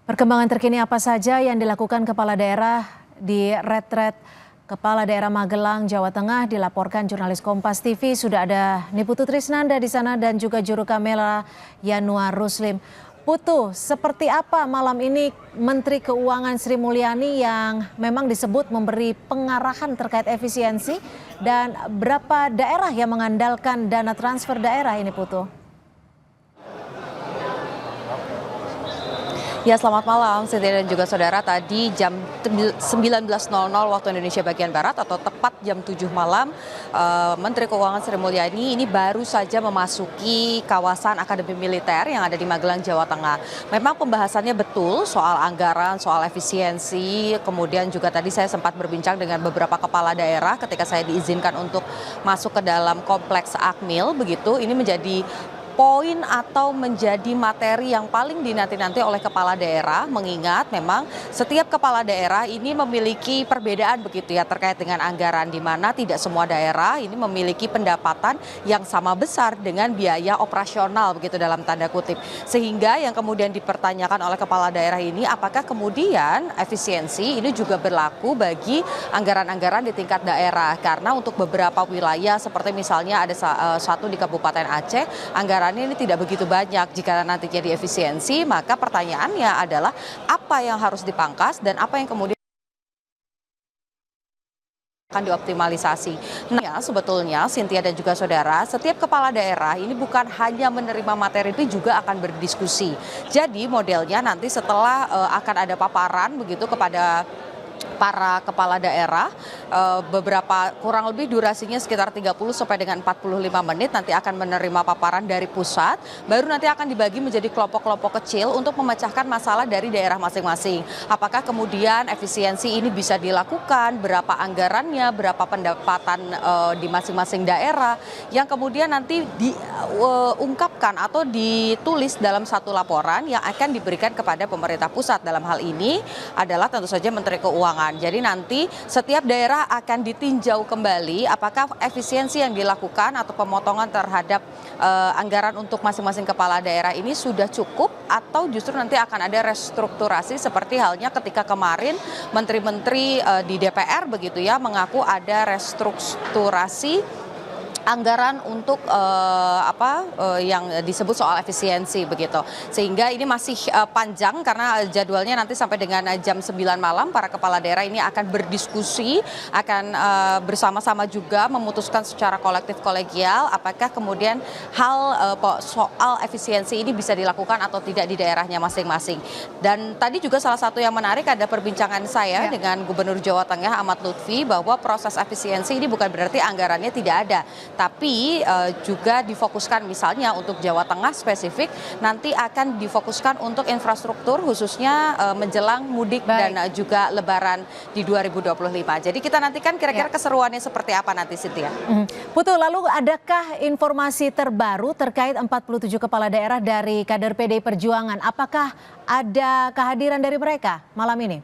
Perkembangan terkini apa saja yang dilakukan kepala daerah di retret Kepala Daerah Magelang, Jawa Tengah dilaporkan jurnalis Kompas TV. Sudah ada Niputu Trisnanda di sana dan juga juru kamera Yanuar Ruslim. Putu, seperti apa malam ini Menteri Keuangan Sri Mulyani yang memang disebut memberi pengarahan terkait efisiensi dan berapa daerah yang mengandalkan dana transfer daerah ini, Putu? Ya, selamat malam Cynthia dan juga saudara. Tadi jam 19.00 waktu Indonesia bagian Barat atau tepat jam 7 malam, Menteri Keuangan Sri Mulyani ini baru saja memasuki kawasan Akademi Militer yang ada di Magelang, Jawa Tengah. Memang pembahasannya betul soal anggaran, soal efisiensi, kemudian juga tadi saya sempat berbincang dengan beberapa kepala daerah ketika saya diizinkan untuk masuk ke dalam kompleks Akmil, begitu. Ini menjadi poin atau menjadi materi yang paling dinanti-nanti oleh kepala daerah, mengingat memang setiap kepala daerah ini memiliki perbedaan begitu ya terkait dengan anggaran, di mana tidak semua daerah ini memiliki pendapatan yang sama besar dengan biaya operasional begitu dalam tanda kutip. Sehingga yang kemudian dipertanyakan oleh kepala daerah ini, apakah kemudian efisiensi ini juga berlaku bagi anggaran-anggaran di tingkat daerah, karena untuk beberapa wilayah seperti misalnya ada satu di Kabupaten Aceh, anggaran ini tidak begitu banyak. Jika nantinya diefisiensi, maka pertanyaannya adalah apa yang harus dipangkas dan apa yang kemudian akan dioptimalisasi. Nah, ya, sebetulnya Cynthia dan juga saudara, setiap kepala daerah ini bukan hanya menerima materi, tapi juga akan berdiskusi. Jadi modelnya nanti setelah akan ada paparan begitu kepada para kepala daerah, beberapa kurang lebih durasinya sekitar 30 sampai dengan 45 menit nanti akan menerima paparan dari pusat, baru nanti akan dibagi menjadi kelompok-kelompok kecil untuk memecahkan masalah dari daerah masing-masing. Apakah kemudian efisiensi ini bisa dilakukan, berapa anggarannya, berapa pendapatan di masing-masing daerah, yang kemudian nanti diungkapkan atau ditulis dalam satu laporan yang akan diberikan kepada pemerintah pusat. Dalam hal ini adalah tentu saja Menteri Keuangan. Jadi nanti setiap daerah akan ditinjau kembali apakah efisiensi yang dilakukan atau pemotongan terhadap anggaran untuk masing-masing kepala daerah ini sudah cukup, atau justru nanti akan ada restrukturasi seperti halnya ketika kemarin menteri-menteri di DPR begitu ya mengaku ada restrukturasi anggaran untuk yang disebut soal efisiensi begitu. Sehingga ini masih panjang karena jadwalnya nanti sampai dengan jam 9 malam para kepala daerah ini akan berdiskusi, akan bersama-sama juga memutuskan secara kolektif kolegial apakah kemudian hal soal efisiensi ini bisa dilakukan atau tidak di daerahnya masing-masing. Dan tadi juga salah satu yang menarik ada perbincangan saya dengan Gubernur Jawa Tengah Ahmad Lutfi bahwa proses efisiensi ini bukan berarti anggarannya tidak ada, tapi juga difokuskan misalnya untuk Jawa Tengah spesifik nanti akan difokuskan untuk infrastruktur khususnya menjelang mudik dan juga Lebaran di 2025. Jadi kita nantikan kira-kira keseruannya seperti apa nanti, Cynthia. Putu, lalu adakah informasi terbaru terkait 47 kepala daerah dari kader PDI Perjuangan? Apakah ada kehadiran dari mereka malam ini?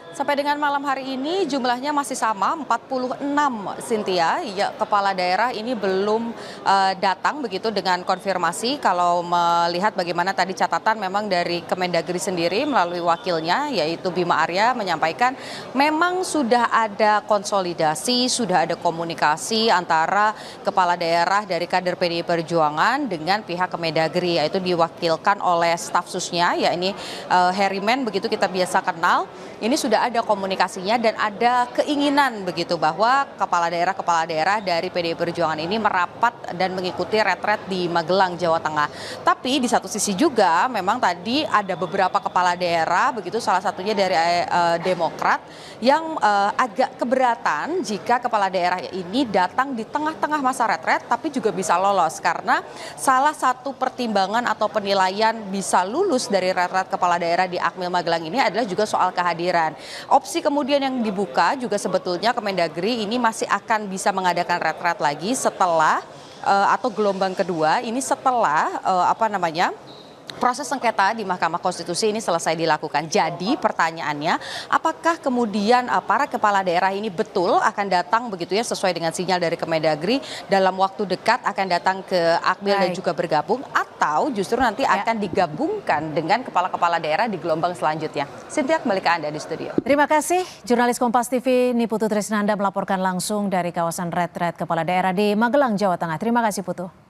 Sampai dengan malam hari ini jumlahnya masih sama 46, Cynthia. Ya, kepala daerah ini belum datang begitu dengan konfirmasi. Kalau melihat bagaimana tadi catatan memang dari Kemendagri sendiri melalui wakilnya yaitu Bima Arya menyampaikan memang sudah ada konsolidasi, sudah ada komunikasi antara kepala daerah dari kader PDI Perjuangan dengan pihak Kemendagri, yaitu diwakilkan oleh staf susnya, ya ini Herimen begitu kita biasa kenal. Ini sudah ada komunikasinya dan ada keinginan begitu bahwa kepala daerah dari PDI Perjuangan ini merapat dan mengikuti retret di Magelang, Jawa Tengah. Tapi di satu sisi juga memang tadi ada beberapa kepala daerah begitu, salah satunya dari Demokrat yang agak keberatan jika kepala daerah ini datang di tengah-tengah masa retret tapi juga bisa lolos, karena salah satu pertimbangan atau penilaian bisa lulus dari retret kepala daerah di Akmil Magelang ini adalah juga soal kehadiran. Opsi kemudian yang dibuka juga sebetulnya Kemendagri ini masih akan bisa mengadakan retret lagi setelah atau gelombang kedua ini setelah proses sengketa di Mahkamah Konstitusi ini selesai dilakukan. Jadi pertanyaannya, apakah kemudian para kepala daerah ini betul akan datang begitu ya sesuai dengan sinyal dari Kemendagri dalam waktu dekat akan datang ke Akmil dan juga bergabung, atau justru nanti akan digabungkan dengan kepala-kepala daerah di gelombang selanjutnya. Cynthia, kembali ke Anda di studio. Terima kasih, jurnalis Kompas TV Niputu Trisnanda melaporkan langsung dari kawasan retret kepala daerah di Magelang, Jawa Tengah. Terima kasih, Putu.